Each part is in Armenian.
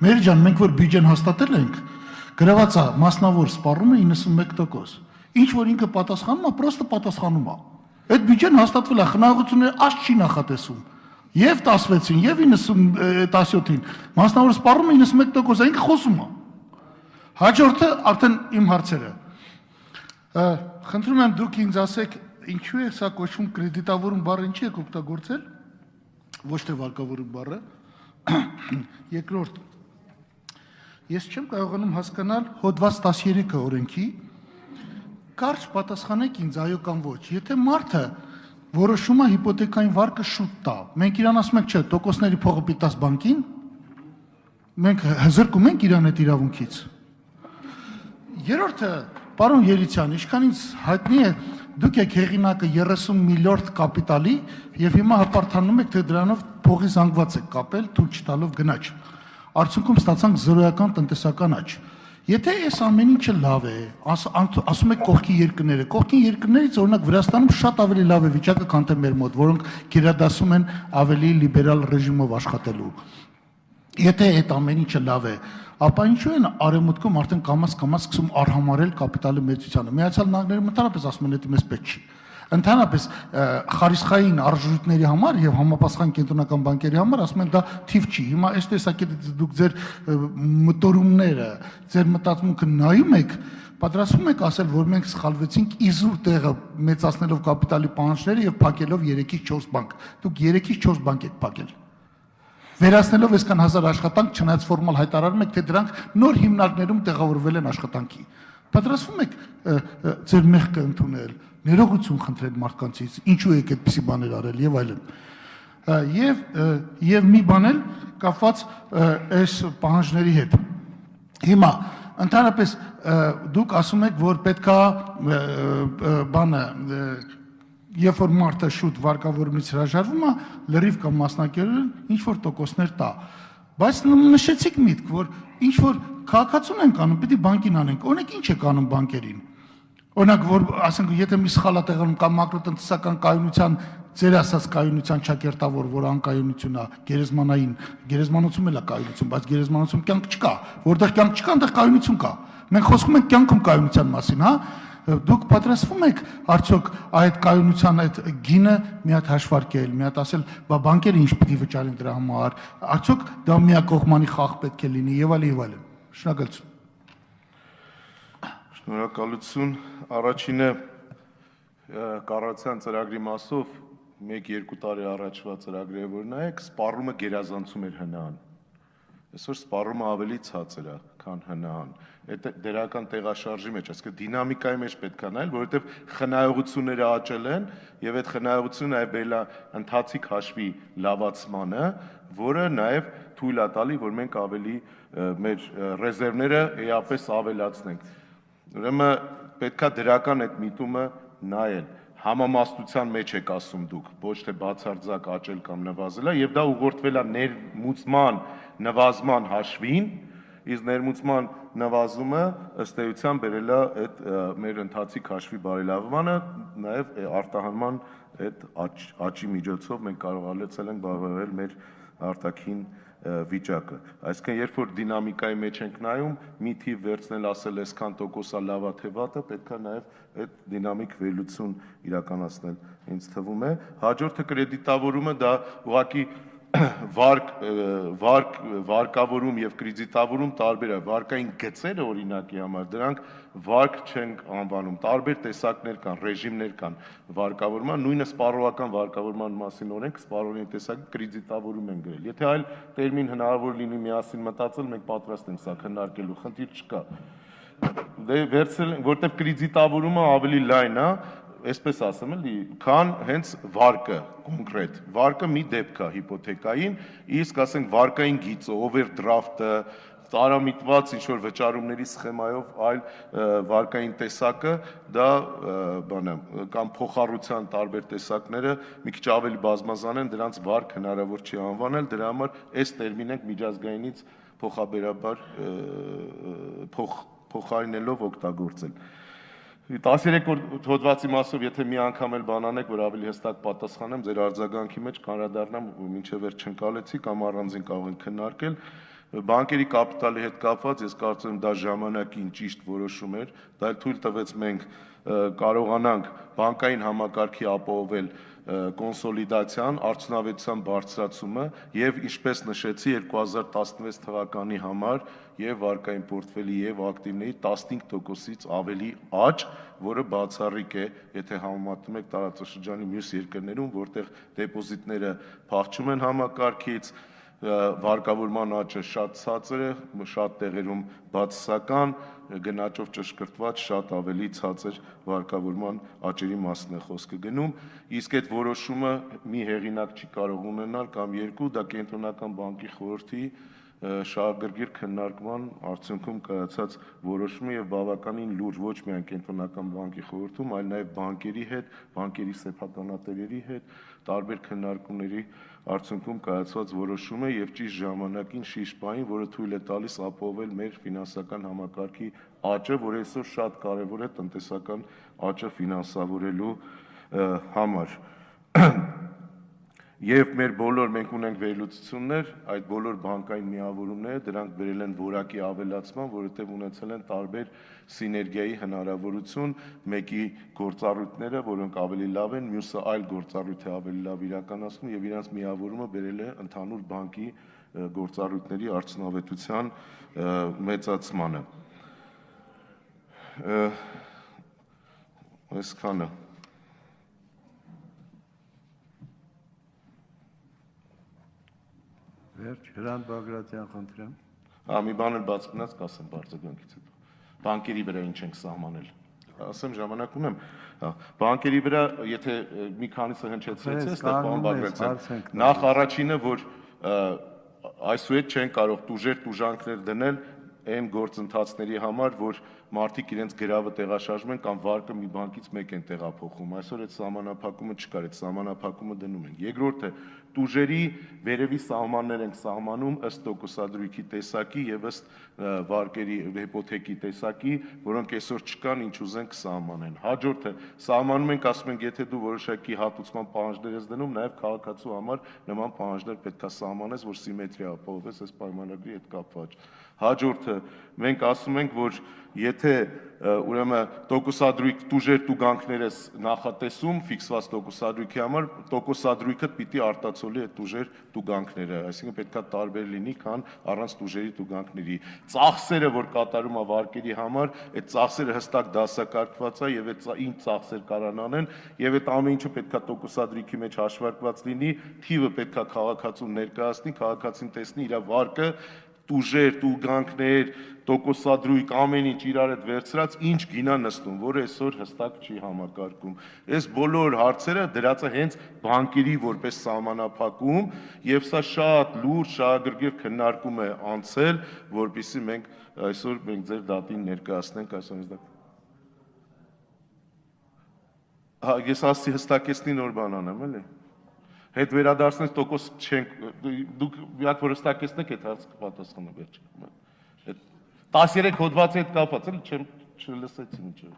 Մեր ջան, մենք որ բյուջեն հաստատել ենք, գրված է մասնավոր սպառումը 91%։ Ինչ որ ինքը պատասխանում է, պրոստը պատասխանում է։ Այդ բյուջեն հաստատվել է, խնայողությունները աս չի նախատեսում։ Եվ 16-ին, եւ 17-ին, մասնավոր սպառումը 91%, ինքը խոսում է։ Հաջորդը արդեն իմ հարցերը։ Խնդրում եմ դուք ինձ ասեք, ինչու է սա կոչվում կրեդիտավորում բառը ինչի եք օգտագործել, ոչ թե վարկավորում բառը։ Երկրորդ, ես չեմ կարողանում հասկանալ հոդված 13-ը օրենքի, կարճ պատասխանեք ինձ այո կամ ոչ։ Եթե մարդը որոշում է հիպոթեկային վարկը շուտ տա, մենք իրան ասում ենք, չէ, տոկոսների փողը պիտաս բանկին, մենք հզրկում ենք իրան այդ իրավունքից։ Երրորդը, պարոն Ելիցյան, ինչքան ինձ հայտնի է, դուք եք հեղինակը 30 միլիարդ կապիտալի եւ հիմա հպարտանում եք, թե դրանով փողի զանգված եք կապել, թույլ չտալով գնաճ։ Արդյունքում ստացանք զրոյական տնտեսական աճ։ Եթե այս ամեն ինչը լավ է, ասում եք կողքի երկրներից օրինակ Վրաստանում շատ ավելի լավ է վիճակը, քան թե մեր մոտ, որոնք գերադասում են ավելի լիբերալ ռեժիմով աշխատելու։ Եթե այդ ամեն ինչը լավ է, ապա ինչու են արևմուտքում արդեն կամաց սկսում արհամարել կապիտալի մեծությանը։ Միացյալ Նահանգներում ընդհանրապես ասում են, դա մեզ պետք չի։ Ընդհանրապես խարիսխային արժույթների համար եւ համապատասխան կենտրոնական բանկերի համար ասում են դա թիվ չի։ Հիմա այս տեսակետից դուք ձեր մտորումները, ձեր մտածմունքը նայում եք, պատրաստվում եք ասել, որ մենք սխալվեցինք իզուր տեղը մեծացնելով կապիտալի պահանջները եւ փակելով 3-ից 4 բանկ։ Դուք 3-ից 4 բանկ եք փակել։ Վերացնելով այսքան հազար աշխատանք, չնայած ֆորմալ հայտարարում եք, թե դրանք նոր հիմնարկներում տեղավորվել են աշխատանքի։ Պատրաստվում եք ձեր մեղքը ընդունել, ներողություն խնդրել մարդկանցից, ինչու եք այդպիսի բաներ արել եւ այլն։ Եվ մի բան էլ կապված այս պահանջների հետ։ Հիմա ընդհանրապես դուք ասում եք, որ պետքա բանը երբ որ մարդը շուտ վարկավորումից հրաժարվում է, լրիվ կամ մասնակերորեն ինչ որ տոկոսներ տա։ Բայց նշեցիք միտք, որ ինչ որ քաղաքացուն ենք անում, պիտի բանկին անենք։ Օրինակ ինչ եք անում բանկերին։ Օրինակ որ ասենք եթե մի սխալ է տեղանում կամ մակրոտնտեսական կայունության ձեր ասած կայունության ճակերտավոր, որ անկայունություն է, գերեզմանային, գերեզմանոցում էլ է կայունություն, բայց գերեզմանոցում կյանք չկա, որտեղ կյանք չկա, այնտեղ կայունություն կա։ Մենք խոսում ենք կյանքում կայունության մասին, հա։ Դուք պատրաստվում եք արդյոք այդ կայունության այդ գինը մի հատ հաշվարկել, մի հատ ասել, բա բանկերը ինչ պիտի վճարեն դրա համար, արդյոք դա միակողմանի խաղ պետք է լինի եւ այլն։ Շնորհակալություն։ Շնորհակալություն։ Առաջինը կառավարության ծրագրի մասով 1-2 տարի առաջվա ծրագրերը որ նայեք, սպառումը գերազանցում էր ՀՆԱ-ն։ Այսօր սպառումը ավելի ցածր է, քան ՀՆԱ-ն։ Այդ դերական տեղաշարժի մեջ, այսինքն դինամիկայի մեջ պետք է նայել, որովհետև խնայողությունները աճել են եւ այդ խնայողությունը նաեւ բերել է ընթացիկ հաշվի լավացմանը, որը նաեւ թույլ է տալի, որ մենք ավելի մեր ռեզերվները էապես ավելացնենք։ Ուրեմն պետք է դրական այդ միտումը նայել։ Համամասնության մեջ եք ասում դուք, ոչ թե բացարձակ աճել կամ նվազել է, եւ դա ուղղորդվել է ներմուծման նվազման հաշվին, իսկ ներմուծման նվազումը ըստ էության բերել է այդ մեր ընթացիկ հաշվի բարելավմանը, նաեւ արտահանման այդ աճի միջոցով մենք կարողացել ենք բավարարել մեր արտաքին վիճակը։ Այսինքն երբ որ դինամիկայի մեջ ենք նայում, մի թիվ վերցնել ասել այսքան տոկոսա լավ է թե վատ է, պետք է նաև այդ դինամիկ վերլուծություն իրականացնել, ինձ թվում է։ Հաջորդը կրեդիտավորումը դա ուղղակի վարկավորում եւ կրեդիտավորում տարբեր է։ Վարկային գծերը օրինակի համար դրանք վարկ չենք անվանում, տարբեր տեսակներ կան, ռեժիմներ կան վարկավորման, նույնը սպառողական վարկավորման մասին օրենք սպառողի տեսակի կրեդիտավորում են գրել։ Եթե այլ տերմին հնարավոր լինի միասին մտածել, մենք պատրաստ ենք սա քննարկելու, խնդիր չկա։ Դե վերցրել, որտեղ կրեդիտավորումը ավելի լայն է, այսպես ասեմ էլի, քան հենց վարկը կոնկրետ։ Վարկը մի դեպք է հիպոթեկային, իսկ ասենք վարկային գիծը, օվերդրաֆտը, տարամիտված ինչ որ վճարումների սխեմայով այլ վարկային տեսակը, դա բանը կամ փոխառության տարբեր տեսակները մի քիչ ավելի բազմազան են, դրանց վարկ հնարավոր չի անվանել, դրա համար այս տերմինը միջազգայինից փոխաբերաբար փոխարինելով օգտագործել։ 13 հոդվածի մասով եթե մի անգամ էլ բան անեք, որ ավելի հստակ պատասխանեմ, ձեր արձագանքի մեջ կանրադառնամ, մինչև վերջ չընկալեցի կամ առանձին կարող ենք քննարկել։ Բանկերի կապիտալի հետ կապված ես կարծում եմ դա ժամանակին ճիշտ որոշում էր, դա թույլ տվեց մենք կարողանանք բանկային համակարգի ապահովել կոնսոլիդացիան, արդյունավետության բարձրացումը եւ ինչպես նշեցի 2016 թվականի համար եւ վարկային պորտֆելի եւ ակտիվների 15%-ից ավելի աճ, որը բացառիկ է, եթե համեմատում եք տարածաշրջանի մյուս երկրներում, որտեղ դեպոզիտները փախչում են համակարգից, վարկավորման աճը շատ ցածր է, շատ տեղերում բացասական, գնաճով ճշգրտված շատ ավելի ցածր վարկավորման աճերի մասն է խոսքը գնում, իսկ այդ որոշումը մի հեղինակ չի կարող ունենալ կամ երկու, դա կենտրոնական բանկի խորհրդի շահագրգիռ քննարկման արդյունքում կայացած որոշումը եւ բավականին լուրջ ոչ միայն կենտրոնական բանկի խորհրդում, այլ նաեւ բանկերի հետ, բանկերի սեփականատերերի հետ տարբեր քննարկումների արդյունքում կայացված որոշում է եւ ճիշտ ժամանակին շիշ պահին, որը թույլ է տալիս ապահովել մեր ֆինանսական համակարգի աճը, որը այսօր շատ կարեւոր է տնտեսական աճը ֆինանսավորելու համար։ Եվ մեր բոլոր մենք ունենք վերլուծություններ, այդ բոլոր բանկային միավորումները դրանք բերել են որակի ավելացման, որովհետև ունեցել են տարբեր սիներգիայի հնարավորություն, մեկի գործառույթները, որոնք ավելի լավ են, մյուսը այլ գործառույթ է ավելի լավ իրականացնում եւ իրանց միավորումը բերել է ընդհանուր բանկի գործառույթների արդյունավետության մեծացմանը։ Այսքանը Վերջ, Հրանտ Բագրատյան, խնդրեմ։ Մի բան էլ բաց մնաց, կասեմ բարձրագանքից հետո։ Բանկերի վրա ինչ ենք սահմանել։ Ասեմ ժամանակ ունեմ։ Բանկերի վրա, եթե մի քանիսը հնչեցրեց, այստեղ պարոն Բագրատյան, նախ առաջինը, որ այսուհետ չեն կարող տուժեր տուժանքներ դնել այն գործընթացների համար, որ մարդիկ իրենց գրավը տեղաշարժում են կամ վարկը մի բանկից մեկ են տեղափոխում։ Այսօր այդ սահմանափակումը չկար, այդ սահմանափակումը դնում են։ Երկրորդը տուժերի վերևի սահմաններ ենք սահմանում ըստ տոկոսադրույքի տեսակի եւ ըստ վարկերի հիպոթեկի տեսակի, որոնք այսօր չկան, ինչ ուզենք սահմանեն։ Հաջորդը սահմանում ենք, ասում ենք, եթե դու որոշակի հատուցման պահանջներ ես դնում, նաեւ քաղաքացու համար նման պահանջներ պետք է սահմանես, որ սիմետրիա ապահովես այս պայմանագրի հետ կապված։ Հաջորդը մենք ասում ենք, որ եթե ուրեմն տոկոսադրույք տուժեր տուգանքներ ես նախատեսում ֆիքսված տոկոսադրույքի համար, տոկոսադրույքը պիտի արտացոլի այդ տուժեր տուգանքները, այսինքն պետքա տարբեր լինի, քան առանց տուժերի տուգանքների։ Ծախսերը, որ կատարում է վարկերի համար, այդ ծախսերը հստակ դասակարգված է եւ այդ ինչ ծախսեր կարան անեն եւ այդ ամեն ինչը պետքա տոկոսադրույքի մեջ հաշվարկված լինի, թիվը պետքա քաղաքացուն ներկայացնի, քաղաքացին տեսնի իր վարկը տուժեր, տուգանքներ, տոկոսադրույք, ամեն ինչ իրար հետ վերցրած, ինչ գինա նստում, որը այսօր հստակ չի համակարգում։ Այս բոլոր հարցերը դրած է հենց բանկերի որպես սահմանափակում, եւ սա շատ լուրջ շահագրգիռ քննարկում է անցել, որպեսզի մենք այսօր ձեր դատին ներկայացնենք այսօր։ Ես ասի հստակեցնի նոր բան անեմ, էլի։ Հետ վերադարձնես տոկոս չենք, դուք մի հատ որ հստակեցնեք այդ հարցը կպատասխանեմ վերջ։ Այդ 13 հոդվածի հետ կապված էլի չեմ չլսեցի ինչը։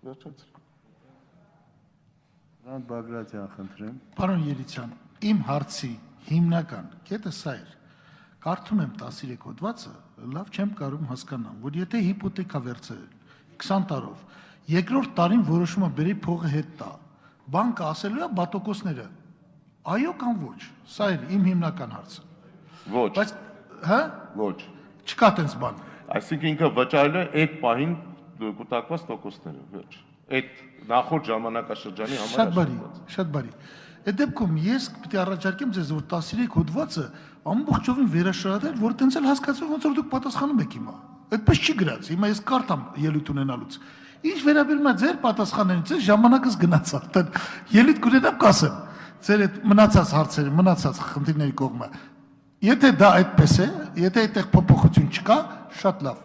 Վերջացրի։ Հրանտ Բագրատյան, խնդրեմ։ Պարոն Երիցյան, իմ հարցի հիմնական կետը սա էր։ Կարդում եմ 13 հոդվածը, լավ չեմ կարող հասկանամ, որ եթե հիպոթեկա վերցրել 20 տարով, երկրորդ տարին որոշումը բերի փողը հետ տա, բանկը ասելու է բատոկոսները, այո կամ ոչ, սա էր իմ հիմնական հարցը։ Ոչ։ Բայց, հա? Ոչ։ Չկա տենց բան։ Այսինքն ինքը վճարել է այդ պահին կուտակված տոկոսները, վերջ։ Այդ նախորդ ժամանակաշրջանի համար Շատ բարի, շատ բարի։ Այդ դեպքում ես պիտի առաջարկեմ ձեզ, որ 13 հոդվածը ամբողջովին վերաշարադրել, որ տենց էլ հասկացվի, ոնց որ դուք պատասխանում եք հիմա։ Այդպես չի գրած, հիմա ես կարդամ ելույթ ունենալուց։ Ինչ վերաբերում է ձեր պատասխաններին, ձեր ժամանակս գնացավ, դեռ ելույթ կունենամ կասեմ, ձեր այդ մնացած հարցերը, մնացած խնդիրների կողմը։ Եթե դա այդպես է, եթե այդտեղ փոփոխություն չկա, շատ լավ։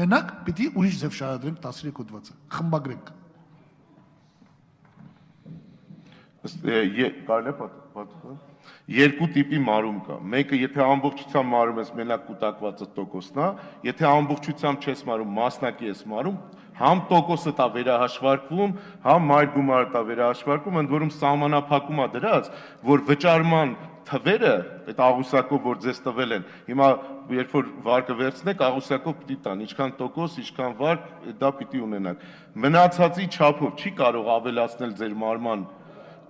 Մենակ պիտի ուրիշ ձև շարադրենք 13 հոդվածը, խմբագրենք։ Կարելի է պատասխանել։ Երկու տիպի մարում կա։ Մեկը եթե ամբողջությամբ մարում ես մենակ կուտակվածը տոկոսն է, եթե ամբողջությամբ չես մարում, մասնակի ես մարում, համ տոկոսը տա վերահաշվարկվում, համ մայր գումարը տա վերահաշվարկվում, ընդ որում սահմանափակում է դրած, որ վճարման թվերը այդ աղյուսակով որ ձեզ տվել են, հիմա երբ որ վարկը վերցնեք, աղյուսակով պիտի տան, ինչքան տոկոս, ինչքան վարկ, դա պիտի ունենաք։ Մնացածի չափով չի կարող ավելացնել ձեր մարման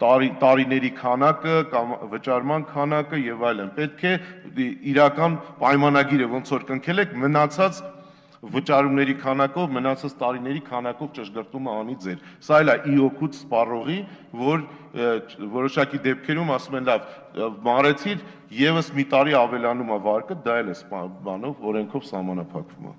տարիների քանակը կամ վճարման քանակը եւ այլն։ Պետք է իրական պայմանագիրը ոնց որ կնքել եք, մնացած վճարումների քանակով, մնացած տարիների քանակով ճշգրտումը անի ձեր։ Սա էլ է իօգուտ սպառողի, որ որոշակի դեպքերում ասում են լավ, մարեցիր, եւս մի տարի ավելանում է վարկը, դա էլ է բանով օրենքով սահմանափակվում է։